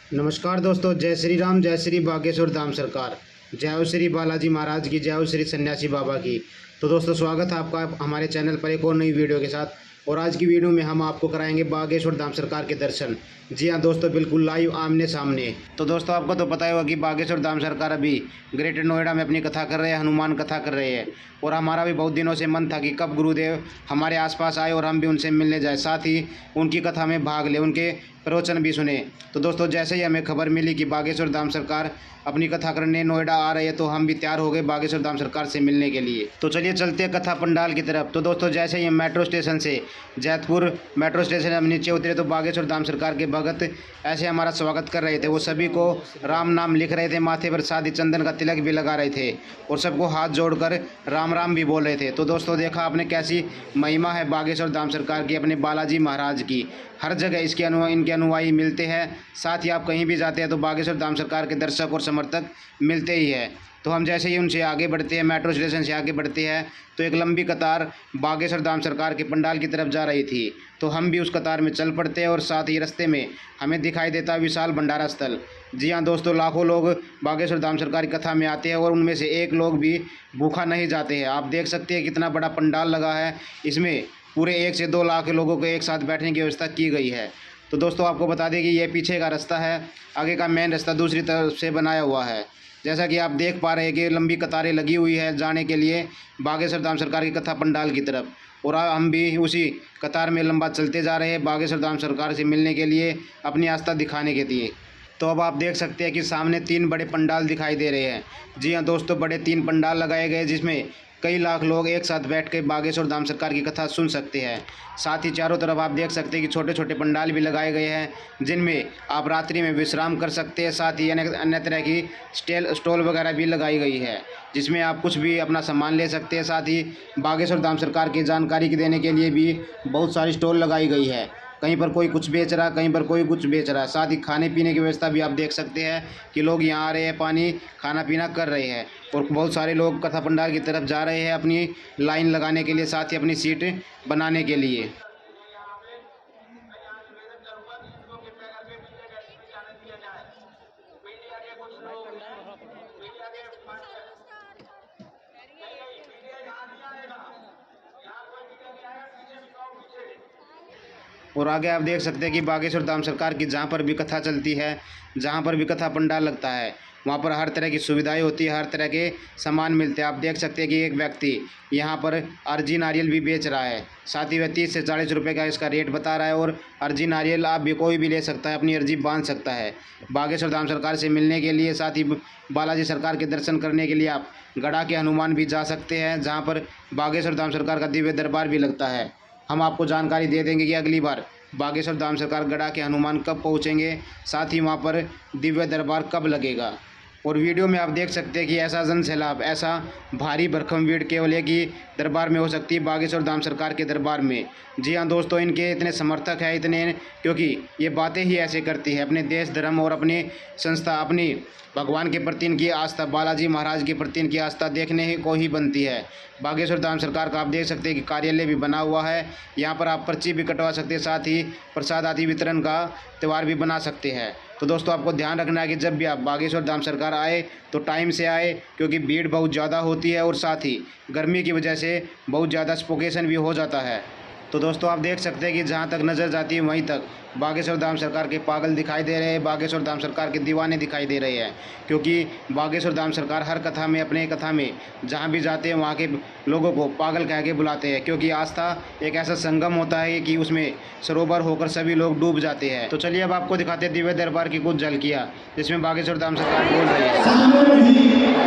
नमस्कार दोस्तों, जय श्री राम, जय श्री बागेश्वर धाम सरकार, जय हो श्री बालाजी महाराज की, जय हो श्री सन्यासी बाबा की। तो दोस्तों, स्वागत है आपका हमारे चैनल पर एक और नई वीडियो के साथ। और आज की वीडियो में हम आपको कराएंगे बागेश्वर धाम सरकार के दर्शन। जी हाँ दोस्तों, बिल्कुल लाइव आमने सामने। तो दोस्तों, आपको तो पता ही होगा कि बागेश्वर धाम सरकार अभी ग्रेटर नोएडा में अपनी कथा कर रहे हैं, हनुमान कथा कर रहे हैं। और हमारा भी बहुत दिनों से मन था कि कब गुरुदेव हमारे आसपास आए और हम भी उनसे मिलने जाए, साथ ही उनकी कथा में भाग ले, उनके प्रवचन भी सुने। तो दोस्तों, जैसे ही हमें खबर मिली कि बागेश्वर धाम सरकार अपनी कथा करने नोएडा आ रही है, तो हम भी तैयार हो गए बागेश्वर धाम सरकार से मिलने के लिए। तो चलिए चलते हैं कथा पंडाल की तरफ। तो दोस्तों, जैसे ही मेट्रो स्टेशन से जैतपुर मेट्रो स्टेशन हम नीचे उतरे तो बागेश्वर धाम सरकार के भगत ऐसे हमारा स्वागत कर रहे थे। वो सभी को राम नाम लिख रहे थे, माथे पर सादी चंदन का तिलक भी लगा रहे थे और सबको हाथ जोड़कर राम राम भी बोल रहे थे। तो दोस्तों, देखा आपने कैसी महिमा है बागेश्वर धाम सरकार की, अपने बालाजी महाराज की। हर जगह इनके अनुयायी मिलते हैं। साथ ही आप कहीं भी जाते हैं तो बागेश्वर धाम सरकार के दर्शक और समर्थक मिलते ही है। तो हम जैसे ही उनसे आगे बढ़ते हैं, मेट्रो स्टेशन से आगे बढ़ते हैं, तो एक लंबी कतार बागेश्वर धाम सरकार के पंडाल की तरफ जा रही थी। तो हम भी उस कतार में चल पड़ते हैं और साथ ही रास्ते में हमें दिखाई देता विशाल भंडारा स्थल। जी हाँ दोस्तों, लाखों लोग बागेश्वर धाम सरकार की कथा में आते हैं और उनमें से एक लोग भी भूखा नहीं जाते हैं। आप देख सकते हैं कितना बड़ा पंडाल लगा है। इसमें पूरे 1 से 2 लाख लोगों को एक साथ बैठने की व्यवस्था की गई है। तो दोस्तों, आपको बता दें कि ये पीछे का रास्ता है, आगे का मेन रास्ता दूसरी तरफ से बनाया हुआ है। जैसा कि आप देख पा रहे हैं कि लंबी कतारें लगी हुई है जाने के लिए बागेश्वर धाम सरकार की कथा पंडाल की तरफ। और हम भी उसी कतार में लंबा चलते जा रहे हैं बागेश्वर धाम सरकार से मिलने के लिए, अपनी आस्था दिखाने के लिए। तो अब आप देख सकते हैं कि सामने 3 बड़े पंडाल दिखाई दे रहे हैं। जी हाँ दोस्तों, बड़े 3 पंडाल लगाए गए जिसमें कई लाख लोग एक साथ बैठ के बागेश्वर धाम सरकार की कथा सुन सकते हैं। साथ ही चारों तरफ आप देख सकते हैं कि छोटे छोटे पंडाल भी लगाए गए हैं जिनमें आप रात्रि में विश्राम कर सकते हैं। साथ ही अन्य तरह की स्टॉल वगैरह भी लगाई गई है जिसमें आप कुछ भी अपना सामान ले सकते हैं। साथ ही बागेश्वर धाम सरकार की जानकारी देने के लिए भी बहुत सारी स्टॉल लगाई गई है। कहीं पर कोई कुछ बेच रहा है, कहीं पर कोई कुछ बेच रहा है। साथ ही खाने पीने की व्यवस्था भी आप देख सकते हैं कि लोग यहाँ आ रहे हैं, पानी खाना पीना कर रहे हैं। और बहुत सारे लोग कथा पंडाल की तरफ जा रहे हैं अपनी लाइन लगाने के लिए, साथ ही अपनी सीट बनाने के लिए। और आगे आप देख सकते हैं कि बागेश्वर धाम सरकार की जहाँ पर भी कथा चलती है, जहाँ पर भी कथा पंडाल लगता है, वहाँ पर हर तरह की सुविधाएं होती है, हर तरह के सामान मिलते हैं। आप देख सकते हैं कि एक व्यक्ति यहाँ पर अर्जी नारियल भी बेच रहा है। साथ ही वह 30 से 40 रुपये का इसका रेट बता रहा है। और अर्जी नारियल आप भी कोई भी ले सकता है, अपनी अर्जी बांध सकता है बागेश्वर धाम सरकार से मिलने के लिए। साथ ही बालाजी सरकार के दर्शन करने के लिए आप गड़ा के हनुमान भी जा सकते हैं, जहाँ पर बागेश्वर धाम सरकार का दिव्य दरबार भी लगता है। हम आपको जानकारी दे देंगे कि अगली बार बागेश्वर धाम सरकार गड़ा के हनुमान कब पहुंचेंगे, साथ ही वहां पर दिव्य दरबार कब लगेगा। और वीडियो में आप देख सकते हैं कि ऐसा जन सैलाब, ऐसा भारी भरकम भीड़ केवल एक ही दरबार में हो सकती है, बागेश्वर धाम सरकार के दरबार में। जी हाँ दोस्तों, इनके इतने समर्थक हैं, इतने, क्योंकि ये बातें ही ऐसे करती है। अपने देश धर्म और अपनी संस्था, अपनी भगवान के प्रति इनकी आस्था, बालाजी महाराज के प्रति इनकी आस्था देखने ही को ही बनती है। बागेश्वर धाम सरकार का आप देख सकते हैं कि कार्यालय भी बना हुआ है। यहाँ पर आप पर्ची भी कटवा सकते हैं, साथ ही प्रसाद आदि वितरण का त्यौहार भी बना सकते हैं। तो दोस्तों, आपको ध्यान रखना है कि जब भी आप बागेश्वर धाम सरकार आए तो टाइम से आए, क्योंकि भीड़ बहुत ज़्यादा होती है और साथ ही गर्मी की वजह से बहुत ज़्यादा सफोकेशन भी हो जाता है। तो दोस्तों, आप देख सकते हैं कि जहाँ तक नज़र जाती है वहीं तक बागेश्वर धाम सरकार के पागल दिखाई दे रहे हैं, बागेश्वर धाम सरकार के दीवाने दिखाई दे रहे हैं। क्योंकि बागेश्वर धाम सरकार हर कथा में, अपने कथा में जहाँ भी जाते हैं वहाँ के लोगों को पागल कह के बुलाते हैं। क्योंकि आस्था एक ऐसा संगम होता है कि उसमें सरोवर होकर सभी लोग डूब जाते हैं। तो चलिए अब आपको दिखाते हैं दिव्य दरबार की कुछ झलकियाँ जिसमें बागेश्वर धाम सरकार बोल रही है।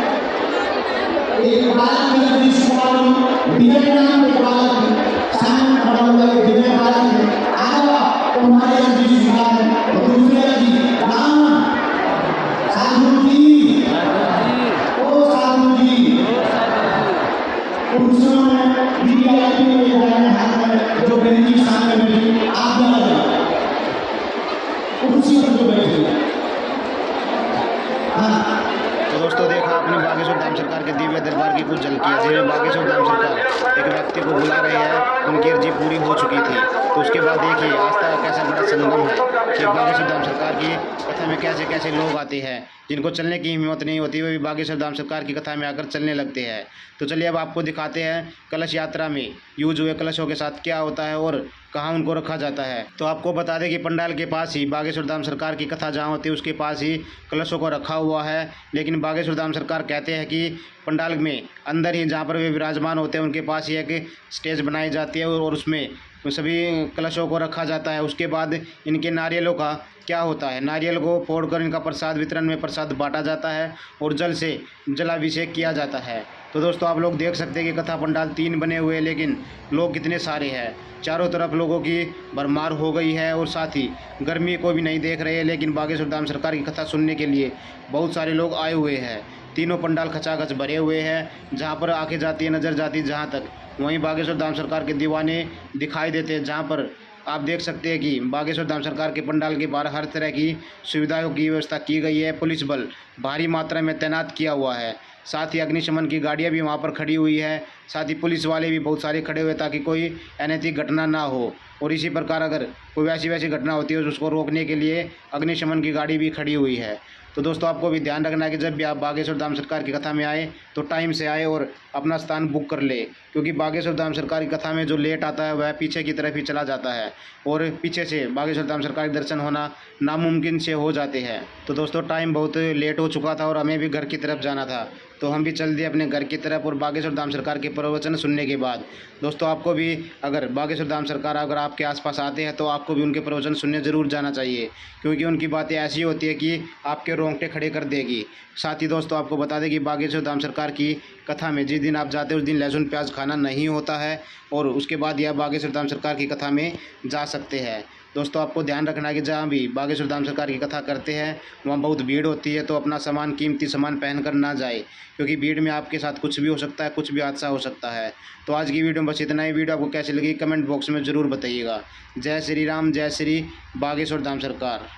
तो दोस्तों, देखा आपने बागेश्वर धाम सरकार के दिव्य दरबार की कुछ झलकियाँ जिनमें बागेश्वर धाम सरकार एक व्यक्ति को बुला रहे हैं, उनकी अर्जी पूरी हो चुकी थी। तो उसके बाद देखिए आस्था का कैसा बड़ा संगम है कि बागेश्वर धाम सरकार की कथा में कैसे कैसे लोग आते हैं, जिनको चलने की हिम्मत नहीं होती वे भी बागेश्वर धाम सरकार की कथा में आकर चलने लगते हैं। तो चलिए अब आपको दिखाते हैं कलश यात्रा में यूज हुए कलशों के साथ क्या होता है और कहाँ उनको रखा जाता है। तो आपको बता दें कि पंडाल के पास ही बागेश्वर धाम सरकार की कथा जहाँ होती है उसके पास ही कलशों को रखा हुआ है। लेकिन बागेश्वर धाम सरकार कहते हैं कि पंडाल में अंदर ही जहाँ पर वे विराजमान होते हैं उनके पास ही एक स्टेज बनाई जाती है और उसमें सभी कलशों को रखा जाता है। उसके बाद इनके नारियलों का क्या होता है, नारियल को फोड़कर इनका प्रसाद वितरण में प्रसाद बांटा जाता है और जल से जलाभिषेक किया जाता है। तो दोस्तों आप लोग देख सकते हैं कि कथा पंडाल 3 बने हुए हैं, लेकिन लोग कितने सारे हैं। चारों तरफ लोगों की भरमार हो गई है और साथ ही गर्मी को भी नहीं देख रहे हैं, लेकिन बागेश्वर धाम सरकार की कथा सुनने के लिए बहुत सारे लोग आए हुए हैं। तीनों पंडाल खचाखच भरे हुए हैं। जहाँ पर आंखें जाती है, नज़र जाती है जहाँ तक, वहीं बागेश्वर धाम सरकार के दीवाने दिखाई देते हैं। जहाँ पर आप देख सकते हैं कि बागेश्वर धाम सरकार के पंडाल के बाहर हर तरह की सुविधाओं की व्यवस्था की गई है। पुलिस बल भारी मात्रा में तैनात किया हुआ है। साथ ही अग्निशमन की गाड़ियां भी वहां पर खड़ी हुई है। साथ ही पुलिस वाले भी बहुत सारे खड़े हुए ताकि कोई अनैतिक घटना ना हो। और इसी प्रकार अगर कोई वैसी घटना होती है तो उसको रोकने के लिए अग्निशमन की गाड़ी भी खड़ी हुई है। तो दोस्तों आपको भी ध्यान रखना है कि जब भी आप बागेश्वर धाम सरकार की कथा में आए तो टाइम से आए और अपना स्थान बुक कर ले, क्योंकि बागेश्वर धाम सरकार की कथा में जो लेट आता है वह पीछे की तरफ ही चला जाता है और पीछे से बागेश्वर धाम सरकार के दर्शन होना नामुमकिन से हो जाते हैं। तो दोस्तों टाइम बहुत लेट हो चुका था और हमें भी घर की तरफ जाना था, तो हम भी चल दिए अपने घर की तरफ। और बागेश्वर धाम सरकार के प्रवचन सुनने के बाद दोस्तों आपको भी अगर बागेश्वर धाम सरकार अगर आपके आसपास आते हैं तो आपको भी उनके प्रवचन सुनने ज़रूर जाना चाहिए, क्योंकि उनकी बातें ऐसी होती है कि आपके रोंगटे खड़े कर देगी। साथ ही दोस्तों आपको बता दें कि बागेश्वर धाम सरकार की कथा में जिस दिन आप जाते हैं उस दिन लहसुन प्याज खाना नहीं होता है और उसके बाद यह बागेश्वर धाम सरकार की कथा में जा सकते हैं। दोस्तों आपको ध्यान रखना है कि जहाँ भी बागेश्वर धाम सरकार की कथा करते हैं वहाँ बहुत भीड़ होती है, तो अपना सामान कीमती सामान पहनकर ना जाए, क्योंकि भीड़ में आपके साथ कुछ भी हो सकता है, कुछ भी हादसा हो सकता है। तो आज की वीडियो में बस इतना ही। वीडियो आपको कैसी लगी कमेंट बॉक्स में ज़रूर बताइएगा। जय श्री राम, जय श्री बागेश्वर धाम सरकार।